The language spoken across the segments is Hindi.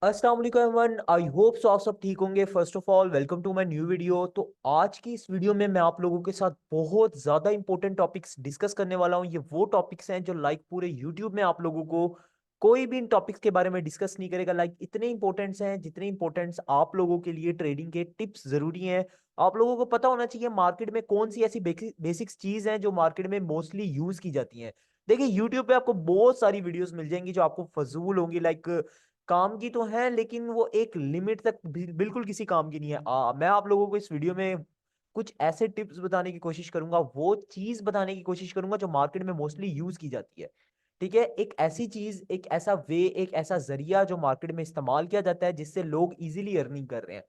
अस्सलाम वालेकुम एवरीवन। आई होप सो आप सब ठीक होंगे। First of all welcome to my new video. तो आज की इस वीडियो में मैं आप लोगों के साथ बहुत ज़्यादा इंपॉर्टेंट टॉपिक्स डिस्कस करने वाला हूं। ये वो टॉपिक्स हैं जो पूरे यूट्यूब में आप लोगों को कोई भी इन टॉपिक्स के बारे में डिस्कस नहीं करेगा। इतने इंपॉर्टेंट्स हैं जितने इंपॉर्टेंट्स आप लोगों के लिए ट्रेडिंग के टिप्स ज़रूरी हैं। आप लोगों को पता होना चाहिए मार्केट में कौन सी ऐसी बेसिक्स चीज़ हैं जो मार्केट में मोस्टली यूज़ की जाती हैं। देखिए यूट्यूब पे आपको बहुत सारी वीडियोस मिल जाएंगी जो आपको फजूल होंगी। काम की तो है लेकिन वो एक लिमिट तक बिल्कुल किसी काम की नहीं है। मैं आप लोगों को इस वीडियो में कुछ ऐसे टिप्स बताने की कोशिश करूंगा, वो चीज बताने की कोशिश करूंगा जो मार्केट में मोस्टली यूज की जाती है। ठीक है, एक ऐसी चीज, एक ऐसा वे, एक ऐसा जरिया जो मार्केट में इस्तेमाल किया जाता है जिससे लोग इजीली अर्निंग कर रहे हैं।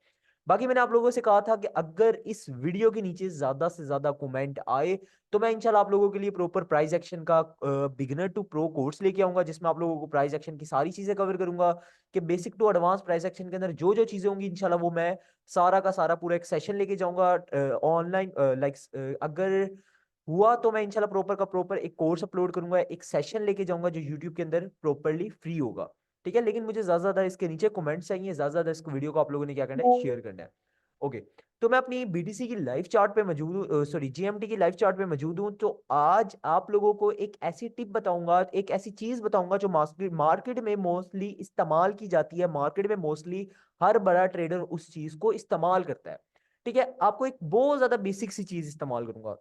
बाकी मैंने आप लोगों से कहा था कि अगर इस वीडियो के नीचे ज्यादा से ज्यादा कमेंट आए तो मैं इंशाल्लाह आप लोगों के लिए प्रॉपर प्राइस एक्शन का बिगिनर टू प्रो कोर्स लेके आऊंगा, जिसमें आप लोगों को प्राइस एक्शन की सारी चीजें कवर करूंगा कि basic to advance price action के अंदर जो जो चीजें होंगी इंशाल्लाह वो मैं सारा का सारा पूरा एक सेशन लेके जाऊंगा ऑनलाइन। अगर हुआ तो मैं इंशाल्लाह प्रॉपर का प्रॉपर एक कोर्स अपलोड करूंगा, एक सेशन लेके जाऊंगा जो यूट्यूब के अंदर प्रॉपरली फ्री होगा। ठीक है, लेकिन मुझे ज्यादा ज्यादा इसके नीचे कमेंट्स चाहिए, ज्यादा ज्यादा इस वीडियो को आप लोगों ने क्या करना है, शेयर करना है। ओके, तो मैं अपनी बीटीसी की लाइव चार्ट पे मौजूद हूँ, सॉरी जीएमटी की लाइव चार्ट पे मौजूद हूँ। तो आज आप लोगों को एक ऐसी टिप बताऊंगा, एक ऐसी चीज बताऊंगा जो मार्केट में मोस्टली इस्तेमाल की जाती है। मार्केट में मोस्टली हर बड़ा ट्रेडर उस चीज को इस्तेमाल करता है। ठीक है, आपको एक बहुत ज्यादा बेसिक सी चीज इस्तेमाल करूंगा।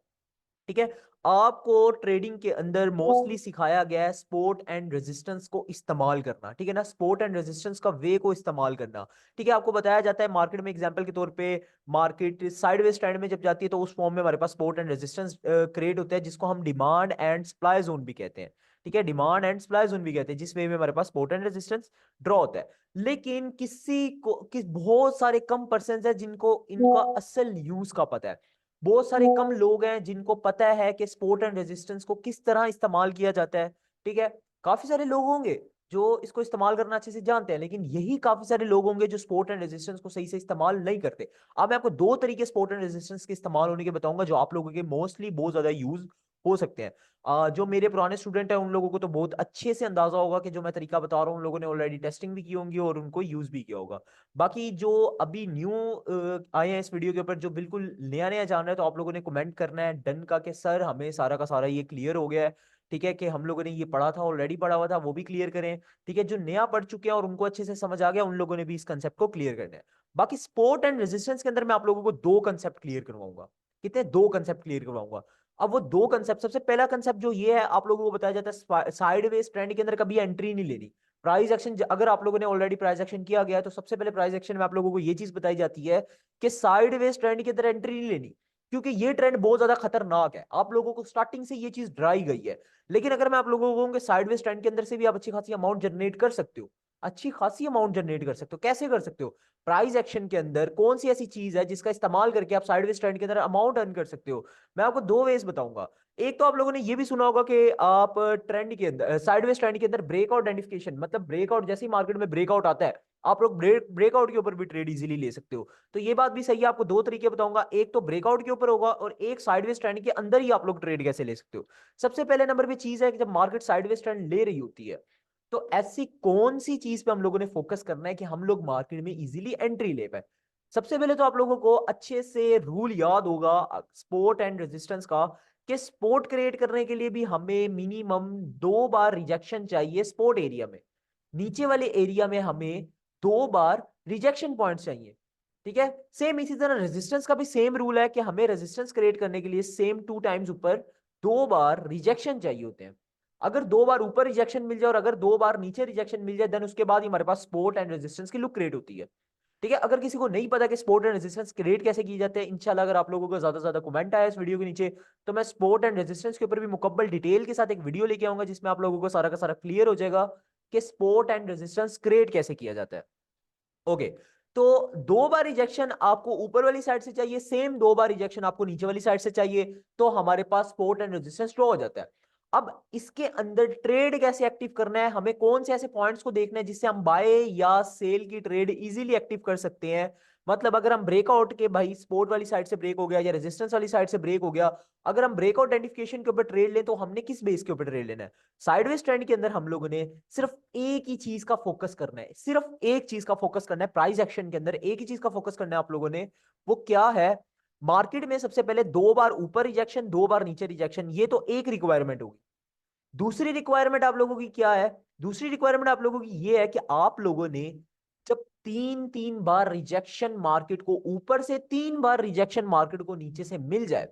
ठीक है, आपको ट्रेडिंग के अंदर मोस्टली सिखाया गया है सपोर्ट एंड रेजिस्टेंस को इस्तेमाल करना। ठीक है ना, सपोर्ट एंड रेजिस्टेंस का वे को इस्तेमाल करना। ठीक है, आपको बताया जाता है मार्केट में एग्जांपल के तौर पे मार्केट साइडवेज ट्रेंड में जब जाती है तो उस फॉर्म में हमारे पास सपोर्ट एंड रेजिस्टेंस क्रिएट होता है, जिसको हम डिमांड एंड सप्लाई जोन भी कहते हैं। ठीक है, डिमांड एंड सप्लाई जोन भी कहते हैं, जिस वे में हमारे पास सपोर्ट एंड रेजिस्टेंस ड्रॉ होता है। लेकिन बहुत सारे कम पर्सन है जिनको इनका असल यूज का पता है। बहुत सारे कम लोग हैं जिनको पता है कि सपोर्ट एंड रेजिस्टेंस को किस तरह इस्तेमाल किया जाता है। ठीक है, काफी सारे लोग होंगे जो इसको इस्तेमाल करना अच्छे से जानते हैं, लेकिन यही काफी सारे लोग होंगे जो सपोर्ट एंड रेजिस्टेंस को सही से इस्तेमाल नहीं करते। अब मैं आपको दो तरीके सपोर्ट एंड रेजिस्टेंस के इस्तेमाल होने के बताऊंगा जो आप लोगों के मोस्टली बहुत ज्यादा यूज हो सकते हैं। जो मेरे पुराने स्टूडेंट हैं उन लोगों को तो बहुत अच्छे से अंदाजा होगा कि जो मैं तरीका बता रहा हूँ उन लोगों ने ऑलरेडी टेस्टिंग भी की होंगी और उनको यूज भी किया होगा। बाकी जो अभी न्यू आए हैं इस वीडियो के ऊपर, जो बिल्कुल नया नया जान रहे हैं, तो आप लोगों ने कमेंट करना है डन का कि सर हमें सारा का सारा ये क्लियर हो गया है। ठीक है, कि हम लोगों ने ये पढ़ा था, ऑलरेडी पढ़ा हुआ था, वो भी क्लियर करें। ठीक है, जो नया पढ़ चुके हैं और उनको अच्छे से समझ आ गया उन लोगों ने भी इस कंसेप्ट को क्लियर करना है। बाकी सपोर्ट एंड रेजिस्टेंस के अंदर मैं आप लोगों को दो कंसेप्ट क्लियर करवाऊंगा। कितने? दो कंसेप्ट क्लियर करवाऊंगा। अब वो दो कंसेप्ट, सबसे पहला कंसेप्ट जो ये है, आप लोगों को बताया जाता है साइडवेज ट्रेंड के अंदर कभी एंट्री नहीं लेनी। प्राइस एक्शन, अगर आप लोगों ने ऑलरेडी प्राइस एक्शन किया गया है तो सबसे पहले प्राइस एक्शन में आप लोगों को ये चीज बताई जाती है कि साइडवेज ट्रेंड के अंदर एंट्री नहीं लेनी, क्योंकि ये ट्रेंड बहुत ज्यादा खतरनाक है। आप लोगों को स्टार्टिंग से ये चीज डराई गई है। लेकिन अगर मैं आप लोगों को कहूँ कि साइडवेज ट्रेंड के अंदर से भी आप अच्छी खासी अमाउंट जनरेट कर सकते हो, अच्छी खासी अमाउंट जनरेट कर सकते हो। कैसे कर सकते हो? प्राइस एक्शन के अंदर कौन सी ऐसी चीज है जिसका इस्तेमाल करके आप साइडवेज ट्रेंड के अंदर अमाउंट अर्न कर सकते हो? मैं आपको दो वेज बताऊंगा। एक तो आप लोगों ने ये भी सुना होगा कि आप ट्रेंड के अंदर, साइडवेज ट्रेंड के अंदर ब्रेकआउट आइडेंटिफिकेशन, मतलब ब्रेकआउट, जैसे ही मार्केट में ब्रेकआउट आता है आप लोग ब्रेकआउट के ऊपर भी ट्रेड इजीली ले सकते हो। तो ये बात भी सही है, आपको दो तरीके बताऊंगा, एक तो ब्रेकआउट के ऊपर होगा और एक साइडवेज ट्रेंड के अंदर ही आप लोग ट्रेड कैसे ले सकते हो। सबसे पहले नंबर पे चीज है कि जब मार्केट साइडवेज ट्रेंड ले रही होती है तो ऐसी कौन सी चीज पे हम लोगों ने फोकस करना है कि हम लोग मार्केट में इजीली एंट्री ले पाए। सबसे पहले तो आप लोगों को अच्छे से रूल याद होगा सपोर्ट एंड रेजिस्टेंस का, कि सपोर्ट क्रिएट करने के लिए भी हमें मिनिमम दो बार रिजेक्शन चाहिए सपोर्ट एरिया में। नीचे वाले एरिया में हमें दो बार रिजेक्शन पॉइंट चाहिए। ठीक है, सेम इसी तरह रेजिस्टेंस का भी सेम रूल है कि हमें रेजिस्टेंस क्रिएट करने के लिए सेम टू टाइम्स ऊपर दो बार रिजेक्शन चाहिए होते हैं। अगर दो बार ऊपर रिजेक्शन मिल जाए और अगर दो बार नीचे रिजेक्शन मिल जाए, देन उसके बाद ही हमारे पास सपोर्ट एंड रेजिस्टेंस की लुक क्रिएट होती है। ठीक है, अगर किसी को नहीं पता कि सपोर्ट एंड रेजिस्टेंस क्रिएट कैसे किए जाते हैं, इंशाल्लाह अगर आप लोगों को ज्यादा से ज्यादा कमेंट आया इस वीडियो के नीचे तो मैं सपोर्ट एंड रेजिस्टेंस के ऊपर भी मुकम्मल डिटेल के साथ एक वीडियो लेके आऊंगा जिसमें आप लोगों को सारा का सारा क्लियर हो जाएगा कि सपोर्ट एंड रेजिस्टेंस क्रिएट कैसे किया जाता है। ओके, तो दो बार रिजेक्शन आपको ऊपर वाली साइड से चाहिए, सेम दो बार रिजेक्शन आपको नीचे वाली साइड से चाहिए, तो हमारे पास सपोर्ट एंड रेजिस्टेंस ड्रॉ हो जाता है। अब इसके अंदर ट्रेड कैसे एक्टिव करना है, हमें कौन से ऐसे पॉइंट्स को देखना है जिससे हम बाय या सेल की ट्रेड इजीली एक्टिव कर सकते हैं। मतलब अगर हम ब्रेकआउट के भाई सपोर्ट वाली साइड से ब्रेक हो गया या रेजिस्टेंस वाली साइड से ब्रेक हो गया, अगर हम ब्रेकआउट आइडेंटिफिकेशन के ऊपर ट्रेड लें तो हमने किस बेस के ऊपर ट्रेड लेना है? साइडवेज ट्रेंड के अंदर हम लोगों ने सिर्फ एक ही चीज का फोकस करना है, सिर्फ एक चीज का फोकस करना है। प्राइस एक्शन के अंदर एक ही चीज का फोकस करना है आप लोगों ने। वो क्या है? मार्केट में सबसे पहले 2 बार ऊपर रिजेक्शन, 2 बार नीचे रिजेक्शन, ये तो एक रिक्वायरमेंट होगी। दूसरी रिक्वायरमेंट आप लोगों की क्या है? दूसरी रिक्वायरमेंट आप लोगों की ये है कि आप लोगों ने जब 3 बार रिजेक्शन मार्केट को ऊपर से, 3 बार रिजेक्शन मार्केट को नीचे से मिल जाए,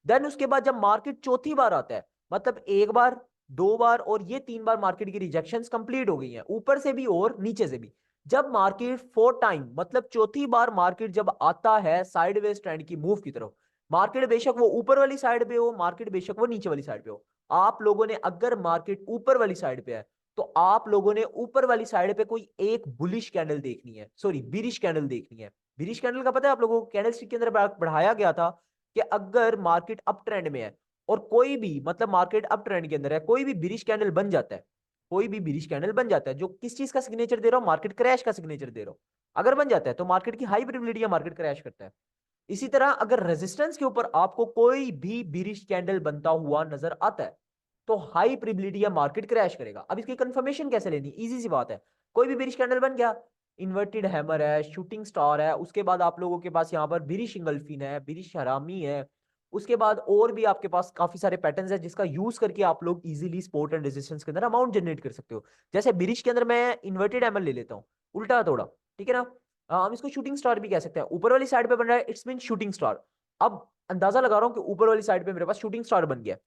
देन उसके बाद जब मार्केट चौथी बार आता है, मतलब 1 बार, 2 बार और ये 3 बार मार्केट की रिजेक्शन कंप्लीट हो गई हैं ऊपर से भी और नीचे से भी, जब मार्केट 4 टाइम मतलब चौथी बार मार्केट जब आता है साइडवेज ट्रेंड की मूव की तरफ, मार्केट बेशक वो ऊपर वाली साइड पे हो, मार्केट बेशक वो नीचे वाली साइड पे हो, आप लोगों ने अगर मार्केट ऊपर वाली साइड पे है तो आप लोगों ने ऊपर वाली साइड पे कोई एक बुलिश कैंडल देखनी है, सॉरी बिरिश कैंडल देखनी है। बिरिश कैंडल का पता है आप लोगों को? कैंडल स्टिक के अंदर बढ़ाया गया था कि अगर मार्केट अप ट्रेंड में है और कोई भी, मतलब मार्केट अप ट्रेंड के अंदर है, कोई भी बिरिश कैंडल बन जाता है, कोई भी बिरिश कैंडल बन जाता है जो किस चीज का सिग्नेचर दे रहा हूं? मार्केट क्रैश का सिग्नेचर दे रहा हूं। अगर बन जाता है तो मार्केट की हाई प्रोबेबिलिटी है मार्केट क्रैश करता है। इसी तरह अगर रेजिस्टेंस के ऊपर आपको कोई भी बिरिश कैंडल बनता हुआ नजर आता है तो हाई प्रोबेबिलिटी है मार्केट क्रैश करेगा। अब इसकी कंफर्मेशन कैसे लेनी? इजी सी बात है, कोई भी बिरिश कैंडल बन गया, इन्वर्टेड हैमर है, शूटिंग स्टार है, उसके बाद आप लोगों के पास यहाँ पर बिरिश इंगल्फिन है, बिरिश हरामी है, उसके बाद और भी आपके पास काफी सारे पैटर्न्स है जिसका यूज करके आप लोग इजीली सपोर्ट एंड रेजिस्टेंस के अंदर अमाउंट जनरेट कर सकते हो। जैसे बिरिश के अंदर मैं इन्वर्टेड हैमर ले लेता हूँ, उल्टा थोड़ा, ठीक है ना? हम इसको शूटिंग स्टार भी कह सकते हैं। ऊपर वाली साइड पे बन रहा है, इट्स मीन शूटिंग स्टार। अब अंदाजा लगा रहा हूं कि ऊपर वाली साइड पे मेरे पास शूटिंग स्टार बन गया।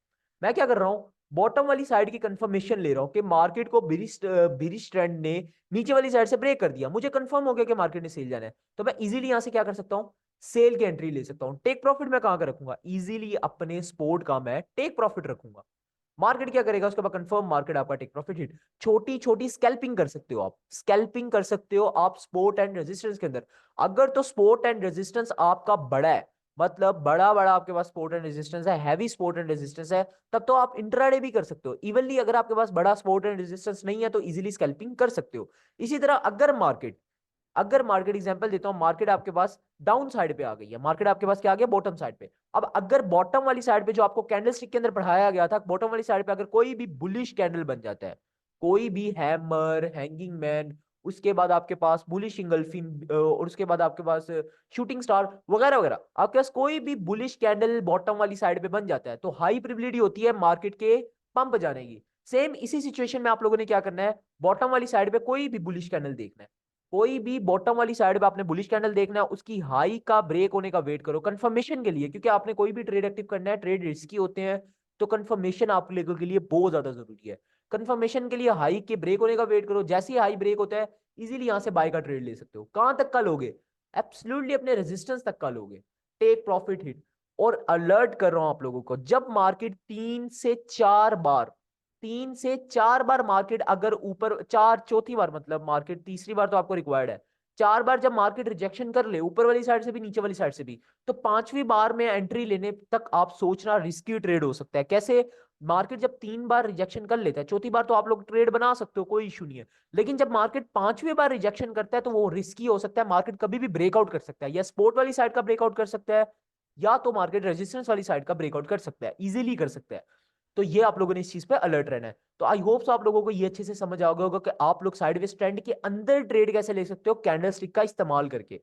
मैं क्या कर रहा हूं? बॉटम वाली साइड की कंफर्मेशन ले रहा हूं कि मार्केट को बिरिश ट्रेंड ने नीचे वाली साइड से ब्रेक कर दिया, मुझे कंफर्म हो गया कि मार्केट ने सेल जाना है, तो मैं इजीली यहां से क्या कर सकता हूं? सेल की एंट्री ले सकता हूं। टेक प्रॉफिट मैं कहां का रखूंगा? इजीली अपने स्पोर्ट का मैं टेक प्रॉफिट रखूंगा। मार्केट क्या करेगा उसके बाद? कंफर्म मार्केट आपका टेक प्रॉफिट हिट। छोटी छोटी स्कैल्पिंग कर सकते हो आप, स्कैल्पिंग कर सकते हो आप सपोर्ट एंड रेजिस्टेंस के अंदर। अगर तो सपोर्ट एंड रेजिस्टेंस आपका बड़ा है, मतलब बड़ा बड़ा आपके पास सपोर्ट एंड रेजिस्टेंस है, हैवी सपोर्ट एंड रेजिस्टेंस है, तब तो आप इंट्राडे भी कर सकते हो इवनली। अगर आपके पास बड़ा सपोर्ट एंड रेजिस्टेंस नहीं है तो इजीली स्कैल्पिंग कर सकते हो। इसी तरह अगर मार्केट एग्जांपल देता हूं, मार्केट आपके पास डाउन साइड पे आ गई है, मार्केट आपके पास क्या आ गया? बॉटम साइड पे। अब अगर बॉटम वाली साइड पे जो आपको कैंडल स्टिक के अंदर पढ़ाया गया था, बॉटम वाली साइड पे अगर कोई भी बुलिश कैंडल बन जाता है, कोई भी हैमर, हैंगिंग मैन, उसके बाद आपके पास बुलिश इंगल्फिन और उसके बाद आपके पास शूटिंग स्टार वगैरह वगैरह, आपके पास कोई भी बुलिश कैंडल बॉटम वाली साइड पे बन जाता है तो हाई प्रोबेबिलिटी होती है मार्केट के पंप जाने की। सेम इसी सिचुएशन में आप लोगों ने क्या करना है? बॉटम वाली साइड पे कोई भी बुलिश कैंडल देखना है, कोई भी बॉटम वाली साइड पे आपने बुलिश कैंडल देखना है, उसकी हाई का ब्रेक होने का वेट करो कंफर्मेशन के लिए, क्योंकि आपने कोई भी ट्रेड एक्टिव करना है, ट्रेड रिस्की होते हैं, तो कंफर्मेशन आप लोगों के लिए बहुत ज्यादा जरूरी है। कंफर्मेशन के लिए हाई के ब्रेक होने का वेट करो, जैसे ही हाई ब्रेक होता है इजीली यहां से बाय का ट्रेड ले सकते हो। कहां तक का लोगे? एब्सोल्युटली अपने रेजिस्टेंस तक का लोगे, टेक प्रॉफिट हिट। और अलर्ट कर रहा हूं आप लोगों को, जब मार्केट 3 से 4 बार, 3 से 4 बार मार्केट अगर ऊपर, चार चौथी बार मतलब मार्केट, तीसरी बार तो आपको रिक्वायर्ड है, 4 बार जब मार्केट रिजेक्शन कर ले ऊपर वाली साइड से भी नीचे वाली साइड से भी, तो पांचवी बार में एंट्री लेने तक आप सोचना रिस्की ट्रेड हो सकता है। कैसे? मार्केट जब 3 बार रिजेक्शन कर लेता है, चौथी बार तो आप लोग ट्रेड बना सकते हो, कोई इशू नहीं है, लेकिन जब मार्केट पांचवी बार रिजेक्शन करता है तो वो रिस्की हो सकता है। मार्केट कभी भी ब्रेकआउट कर सकता है, या सपोर्ट वाली साइड का ब्रेकआउट कर सकता है, या तो मार्केट रेजिस्टेंस वाली साइड का ब्रेकआउट कर सकता है, इजीली कर सकता है। तो ये आप लोगों ने इस चीज पे अलर्ट रहना है। तो आई होप सो आप लोगों को ये अच्छे से समझ आ गया होगा कि आप लोग साइडवेज ट्रेंड के अंदर ट्रेड कैसे ले सकते हो कैंडल स्टिक का इस्तेमाल करके।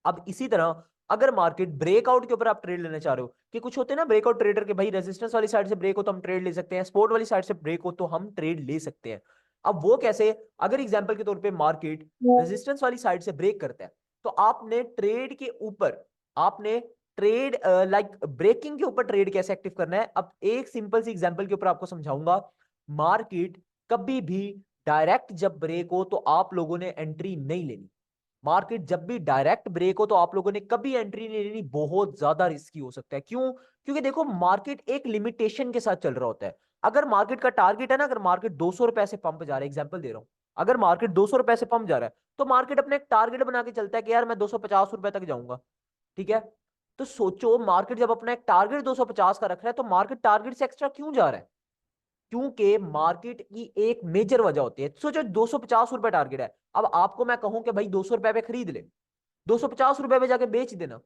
अब इसी तरह अगर मार्केट ब्रेकआउट के ऊपर आप ट्रेड लेना चाह रहे हो, कि कुछ होते हैं ना ब्रेकआउट ट्रेडर के, भाई रेजिस्टेंस वाली साइड से ब्रेक हो तो हम ट्रेड ले सकते हैं, सपोर्ट वाली साइड से ब्रेक हो तो हम ट्रेड ले सकते हैं। अब वो कैसे? अगर एग्जांपल के तौर पे मार्केट रेजिस्टेंस वाली साइड से ब्रेक करता है तो आपने ट्रेड के ऊपर, आपने ट्रेड लाइक ब्रेकिंग के ऊपर ट्रेड कैसे एक्टिव करना है। अब एक सिंपल सी एग्जांपल के ऊपर आपको समझाऊंगा। मार्केट कभी भी डायरेक्ट जब ब्रेक हो तो आप लोगों ने एंट्री नहीं लेनी। मार्केट जब भी डायरेक्ट ब्रेक हो तो आप लोगों ने कभी एंट्री नहीं लेनी, बहुत ज्यादा रिस्की हो सकता है। क्यों? क्योंकि देखो मार्केट एक लिमिटेशन के साथ चल रहा होता है। अगर मार्केट का टारगेट है ना, अगर मार्केट 200 रुपए से पंप जा रहा है, एग्जांपल दे रहा हूं, अगर मार्केट 200 रुपए से पंप जा रहा है तो मार्केट अपने एक टारगेट बना के चलता है कि यार मैं 250 रुपए तक जाऊंगा, ठीक है? तो सोचो मार्केट जब अपना एक टारगेट 250 का रख रहा है तो मार्केट टारगेट से एक्स्ट्रा क्यों जा रहा है? क्योंकि मार्केट की एक मेजर वजह होती है, सोचो 250 रुपए टारगेट है, अब आपको मैं कहूं कि भाई 200 रुपए पे खरीद ले, ₹250 पे जाके बेच देना।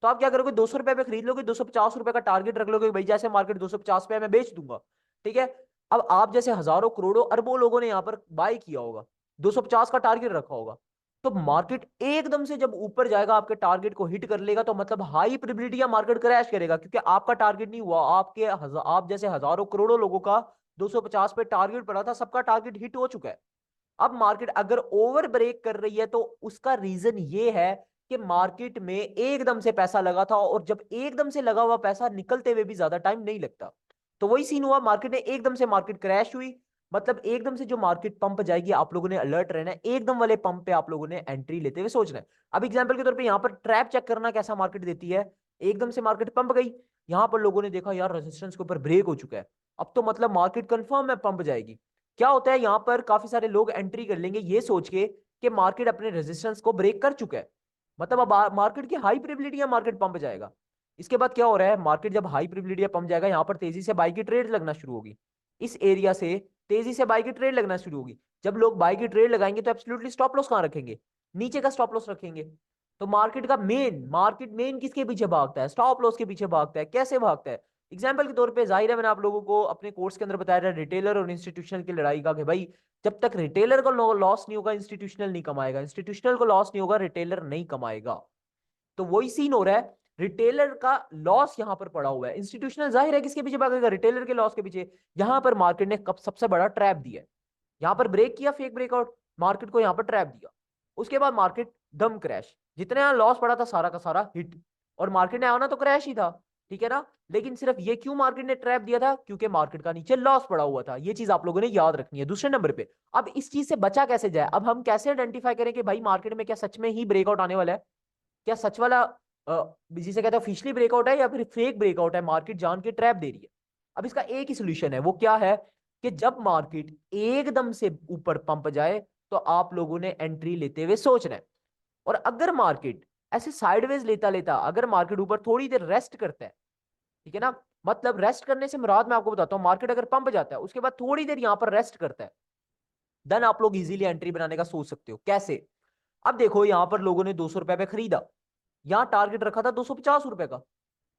तो आप क्या करोगे, ₹200 पे खरीद लोगे, ₹250 का टारगेट रख लोगे, भाई जैसे मार्केट 250 पे मैं बेच दूंगा। ठीक है। अब आप जैसे हजारों करोड़ों अरबों लोगों ने यहां पर बाय किया होगा, 250 का टारगेट रखा होगा। तो मार्केट एकदम से जब ऊपर जाएगा, आपके टारगेट को हिट कर लेगा, तो मतलब हाई प्रोबेबिलिटी मार्केट क्रैश करेगा, क्योंकि आपका टारगेट नहीं हुआ, आप जैसे हजारों करोड़ों लोगों का 250 पे टारगेट पड़ा था, सबका टारगेट हिट हो चुका है। अब मार्केट अगर ओवर ब्रेक कर रही है तो उसका रीजन ये है कि मार्केट में एकदम से पैसा लगा था, और जब एकदम से लगा हुआ पैसा निकलते हुए भी ज्यादा टाइम नहीं लगता। तो वही सीन हुआ, मार्केट ने एकदम से मार्केट क्रैश हुई। मतलब एकदम से जो मार्केट पंप जाएगी, आप लोगों ने अलर्ट रहना है, एकदम वाले पंप पे आप लोगों ने एंट्री लेते हुए सोचना है। अब एग्जांपल के तौर पे यहां पर ट्रैप चेक करना कैसा मार्केट देती है। एकदम से मार्केट पंप गई, यहां पर लोगों ने देखा यार रेजिस्टेंस के ऊपर ब्रेक हो चुका है, अब तो मतलब मार्केट कंफर्म है पंप जाएगी। क्या होता है, यहां पर काफी सारे लोग एंट्री कर लेंगे ये सोच के कि मार्केट अपने रेजिस्टेंस को ब्रेक कर चुका है, मतलब अब मार्केट की हाई प्रोबेबिलिटी है मार्केट पंप जाएगा। इसके बाद क्या हो रहा है, मार्केट जब हाई प्रोबेबिलिटी पंप जाएगा, यहां पर तेजी से बाई की ट्रेड लगना शुरू होगी। इस एरिया से तेजी से बाई की ट्रेड लगना शुरू होगी। जब लोग बाई की ट्रेड लगाएंगे तो एब्सोल्युटली स्टॉप लॉस कहां रखेंगे, नीचे का स्टॉप लॉस रखेंगे। तो मार्केट मेन किसके पीछे भागता है, स्टॉप लॉस के पीछे भागता है। कैसे भागता है, एग्जाम्पल के तौर पे जाहिर है, मैंने आप लोगों को अपने कोर्स के अंदर बताया था रिटेलर और इंस्टीट्यूशनल की लड़ाई का, कि भाई जब तक रिटेलर को लॉस नहीं होगा इंस्टीट्यूशनल नहीं कमाएगा, इंस्टीट्यूशनल को लॉस नहीं होगा रिटेलर नहीं कमाएगा। तो वही सीन हो रहा है, रिटेलर का लॉस यहां पर पड़ा हुआ है, इंस्टीट्यूशनल जाहिर है किसके पीछे भागेगा, रिटेलर के लॉस के पीछे। यहां पर मार्केट ने कब सबसे बड़ा ट्रैप दिया है, यहां पर ब्रेक किया, फेक ब्रेकआउट, मार्केट को यहां पर ट्रैप दिया। उसके बाद मार्केट दम क्रैश, जितने यहां लॉस पड़ा था सारा का सारा हिट, और मार्केट ने आना तो क्रैश ही था। ठीक है ना, लेकिन सिर्फ ये क्यों मार्केट ने ट्रैप दिया था, क्योंकि मार्केट का नीचे लॉस पड़ा हुआ था। ये चीज आप लोगों ने याद रखनी है। दूसरे नंबर पे, अब इस चीज से बचा कैसे जाए, अब हम कैसे आइडेंटिफाई करें कि भाई मार्केट में क्या सच में ही ब्रेकआउट आने वाला है, क्या सच वाला जिसे कहते हैं ऑफिशियली ब्रेकआउट है, या फिर फेक ब्रेकआउट है, मार्केट जान के ट्रैप दे रही है। अब इसका एक ही सोल्यूशन है, वो क्या है, कि जब मार्केट एकदम से ऊपर पंप जाए तो आप लोगों ने एंट्री लेते हुए सोचना है। और अगर मार्केट ऐसे साइडवेज लेता लेता, अगर मार्केट ऊपर थोड़ी देर रेस्ट करता है, ठीक है ना, मतलब रेस्ट करने से मुराद मैं आपको बताता हूं, मार्केट अगर पंप जाता है उसके बाद थोड़ी देर यहां पर रेस्ट करता है, देन आप लोग इजीली एंट्री बनाने का सोच सकते हो। कैसे, अब देखो यहां पर लोगों ने ₹200 पे खरीदा, यहां टारगेट रखा था ₹250 का।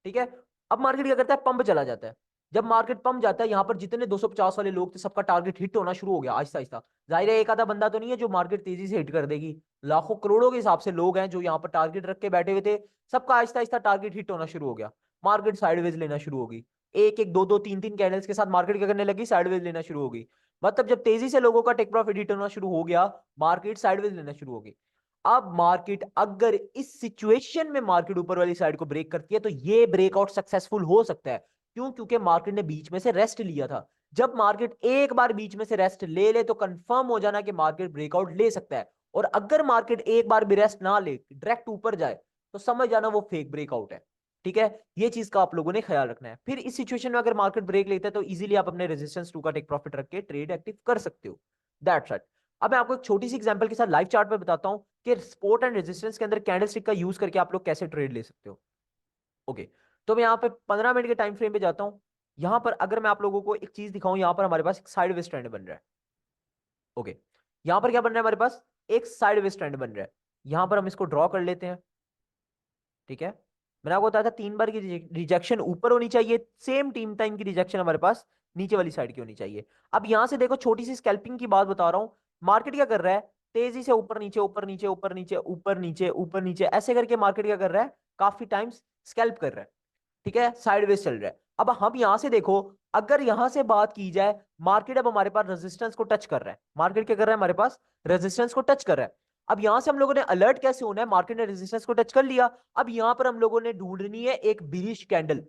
ठीक है। अब मार्केट क्या करता है, पंप चला जाता है। जब मार्केट पंप जाता है, यहां पर जितने 250 वाले लोग थे सबका टारगेट हिट होना शुरू हो गया आहिस्ता आहिस्ता। जाहिर है एक आधा बंदा तो नहीं है जो मार्केट तेजी से हिट कर देगी, लाखों करोड़ों के हिसाब से लोग हैं जो यहां पर टारगेट रख के बैठे हुए थे, सबका आहिस्ता आहिस्ता टारगेट हिट होना शुरू हो गया। मार्केट साइडवेज लेना शुरू होगी, एक एक दो दो तीन तीन कैंडल्स के साथ मार्केट क्या करने लगी, साइडवेज लेना शुरू होगी। मतलब जब तेजी से लोगों का टेक प्रॉफिट हिट होना शुरू हो गया, मार्केट साइडवेज लेना शुरू होगी। अब मार्केट अगर इस सिचुएशन में मार्केट ऊपर वाली साइड को ब्रेक करती है तो ये ब्रेकआउट सक्सेसफुल हो सकता है। क्यों, क्योंकि मार्केट ने बीच में से रेस्ट लिया था। जब मार्केट एक बार बीच में से रेस्ट ले ले तो कंफर्म हो जाना कि मार्केट ब्रेकआउट ले सकता है। और अगर मार्केट एक बार भी रेस्ट ना ले, डायरेक्ट ऊपर जाए, तो समझ जाना वो फेक ब्रेकआउट है। ठीक है, ये चीज का आप लोगों ने ख्याल रखना है। फिर इस सिचुएशन में अगर मार्केट ब्रेक लेता है तो इजीली आप अपने रेजिस्टेंस 2 का टेक प्रॉफिट रख के ट्रेड एक्टिव कर सकते हो। That's it. अब मैं आपको एक छोटी सी एग्जांपल के साथ लाइव चार्ट पे बताता हूं कि सपोर्ट एंड रेजिस्टेंस के अंदर कैंडलस्टिक का यूज करके आप लोग कैसे ट्रेड ले सकते हो। ओके, तो मैं यहाँ पे 15 मिनट के टाइम फ्रेम पे जाता हूं। यहां पर अगर मैं आप लोगों को एक चीज दिखाऊं, यहां पर हमारे पास एक साइडवेज ट्रेंड बन रहा है। ओके, यहां पर क्या बन रहा है, हमारे पास एक साइडवेज ट्रेंड बन रहा है। यहां पर हम इसको ड्रॉ कर लेते हैं। ठीक है, मैंने आपको बताया था 3 बार की रिजेक्शन ऊपर होनी चाहिए, सेम टीम टाइम की रिजेक्शन हमारे पास नीचे वाली साइड की होनी चाहिए। अब यहां से देखो, छोटी सी स्कैल्पिंग की बात बता रहा हूं। मार्केट क्या कर रहा है, तेजी से ऊपर नीचे ऊपर नीचे ऊपर नीचे ऊपर नीचे ऊपर नीचे ऐसे करके मार्केट क्या कर रहा है, काफी टाइम्स स्कैल्प कर रहा है। ठीक है, साइडवेज चल रहा है। अब हम यहां से देखो, अगर यहां से बात की जाए, मार्केट अब हमारे पास रेजिस्टेंस को टच कर रहा है। मार्केट क्या कर रहा है, हमारे पास रेजिस्टेंस को टच कर रहा है। अब यहां से हम लोगों ने अलर्ट कैसे होना है, मार्केट ने रेजिस्टेंस को टच कर लिया। अब यहां पर हम लोगों ने ढूंढनी है एक बिरिश कैंडल।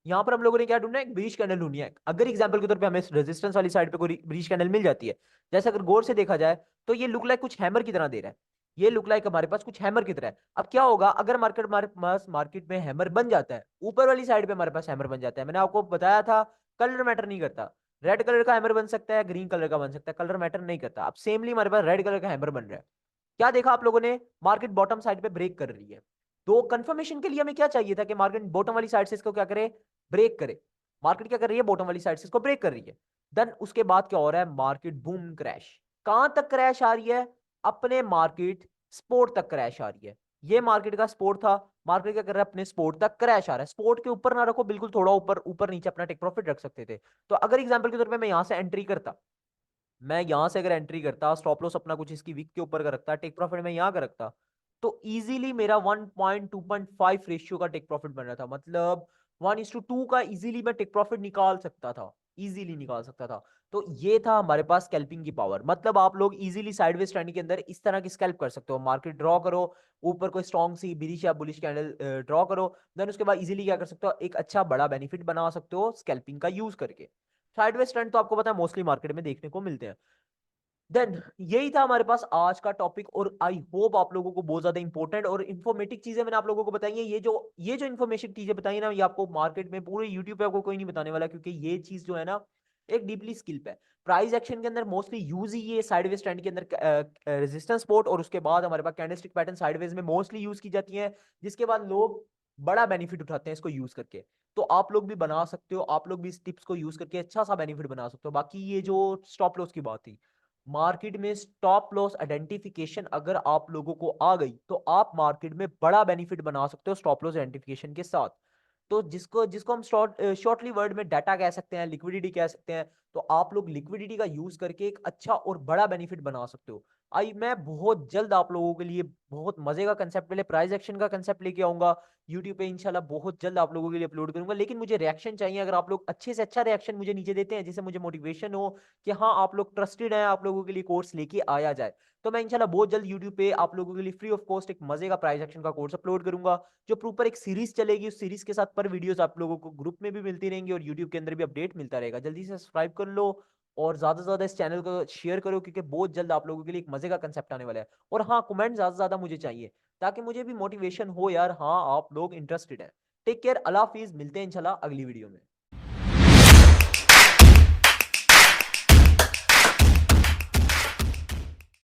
यहां पर हम लोगों ने क्या ढूंढना है, एक बीच कैंडल ढूंढनी है। अगर एग्जांपल के तौर पे हमें रेजिस्टेंस वाली साइड पे कोई बीच कैंडल मिल जाती है, जैसे अगर गौर से देखा जाए तो ये लुक लाइक कुछ हैमर की तरह दे रहा है। ये लुक लाइक हमारे पास कुछ हैमर की तरह है। अब क्या होगा, अगर मार्केट हमारे पास मार्केट में हैमर बन जाता है, ऊपर वाली साइड पे हमारे पास हैमर बन जाता है, मैंने आपको बताया था कलर मैटर नहीं करता। रेड कलर का हैमर बन सकता है, ग्रीन कलर का बन सकता है, कलर मैटर नहीं करता। अब सेमली हमारे पास रेड कलर का हैमर बन रहा है। क्या देखा आप लोगों ने, मार्केट बॉटम साइड पे ब्रेक कर रही है। तो कंफर्मेशन के लिए हमें क्या चाहिए था कि मार्केट बॉटम वाली साइड से इसको क्या करे, ब्रेक करे। मार्केट क्या कर रही है, बॉटम वाली साइड से इसको ब्रेक कर रही है। देन उसके बाद क्या हो रहा है, मार्केट बूम क्रैश। कहां तक क्रैश आ रही है, अपने मार्केट सपोर्ट तक क्रैश आ रही है। ये मार्केट का सपोर्ट था, मार्केट क्या कर रहा है, अपने सपोर्ट तक क्रैश आ रहा है। सपोर्ट के ऊपर ना रखो, बिल्कुल थोड़ा ऊपर ऊपर नीचे अपना टेक प्रॉफिट रख सकते थे। तो अगर एग्जांपल के तौर पे मैं यहां से एंट्री करता, मैं यहां से अगर एंट्री करता, स्टॉप लॉस अपना कुछ इसकी वीक के ऊपर का रखता, टेक प्रॉफिट मैं यहां का रखता, तो इजीली मेरा 1.2.5 रेशियो का टेक प्रॉफिट बन रहा था। मतलब 1:2 का इजीली मैं टेक प्रॉफिट निकाल सकता था, इजीली निकाल सकता था। तो ये था हमारे पास स्कैल्पिंग की पावर। मतलब आप लोग इजीली साइडवेज ट्रेंड के अंदर इस तरह की स्कैल्प कर सकते हो। मार्केट ड्रॉ करो, ऊपर कोई स्ट्रॉन्ग सी बिरिश या बुलिश कैंडल ड्रॉ करो, देन उसके बाद इजीली क्या कर सकते हो, एक अच्छा बड़ा बेनिफिट बना सकते हो स्कैल्पिंग का यूज करके। साइडवेज ट्रेंड तो आपको पता है मोस्टली मार्केट में देखने को मिलते हैं। देन यही था हमारे पास आज का टॉपिक, और आई होप आप लोगों को बहुत ज्यादा इंपॉर्टेंट और इन्फॉर्मेटिव चीजें मैंने आप लोगों को बताई है। ये जो इन्फॉर्मेशन चीजें बताई है ना, ये आपको मार्केट में पूरे यूट्यूब पे आपको कोई नहीं बताने वाला, क्योंकि ये चीज जो है ना एक डीपली स्किल पे है। प्राइस एक्शन के अंदर मोस्टली यूज ही ये साइडवेज ट्रेंड के अंदर रेजिस्टेंस सपोर्ट, और उसके बाद हमारे पास कैंडलस्टिक पैटर्न साइडवेज में मोस्टली यूज की जाती है, जिसके बाद लोग बड़ा बेनिफिट उठाते हैं इसको यूज करके। तो आप लोग भी बना सकते हो, आप लोग भी इस टिप्स को यूज करके अच्छा सा बेनिफिट बना सकते हो। बाकी ये जो स्टॉप लॉस की बात थी, मार्केट में स्टॉप लॉस आइडेंटिफिकेशन अगर आप लोगों को आ गई, तो आप मार्केट में बड़ा बेनिफिट बना सकते हो स्टॉप लॉस आइडेंटिफिकेशन के साथ। तो जिसको जिसको हम शॉर्टली वर्ड में डाटा कह सकते हैं, लिक्विडिटी कह सकते हैं, तो आप लोग लिक्विडिटी का यूज करके एक अच्छा और बड़ा बेनिफिट बना सकते हो। आई मैं बहुत जल्द आप लोगों के लिए बहुत मजे का कंसेप्ट, पहले प्राइस एक्शन का कंसेप्ट लेके आऊंगा यूट्यूब पे, इंशाल्लाह बहुत जल्द आप लोगों के लिए अपलोड करूंगा। लेकिन मुझे रिएक्शन चाहिए, अगर आप लोग अच्छे से अच्छा रिएक्शन मुझे नीचे देते हैं, जिससे मुझे मोटिवेशन हो कि हाँ आप लोग ट्रस्टेड हैं, आप लोगों के लिए कोर्स लेके आया जाए, तो मैं इंशाल्लाह बहुत जल्द यूट्यूब पे आप लोगों के लिए फ्री ऑफ कॉस्ट एक मजे का प्राइस एक्शन का कोर्स अपलोड करूंगा, जो प्रॉपर एक सीरीज चलेगी। उस सीरीज के साथ पर वीडियोस आप लोगों को ग्रुप में भी मिलती रहेंगी और यूट्यूब के अंदर भी अपडेट मिलता रहेगा। जल्दी से सब्सक्राइब कर लो और ज्यादा से ज्यादा इस चैनल को शेयर करो, क्योंकि बहुत जल्द आप लोगों के लिए एक मजे का कंसेप्ट आने वाला है। और हाँ, कमेंट ज्यादा से ज्यादा मुझे चाहिए, ताकि मुझे भी मोटिवेशन हो यार, हाँ आप लोग इंटरेस्टेड हैं। टेक केयर, अल्लाह हाफिज, मिलते हैं इंशाल्लाह अगली वीडियो में।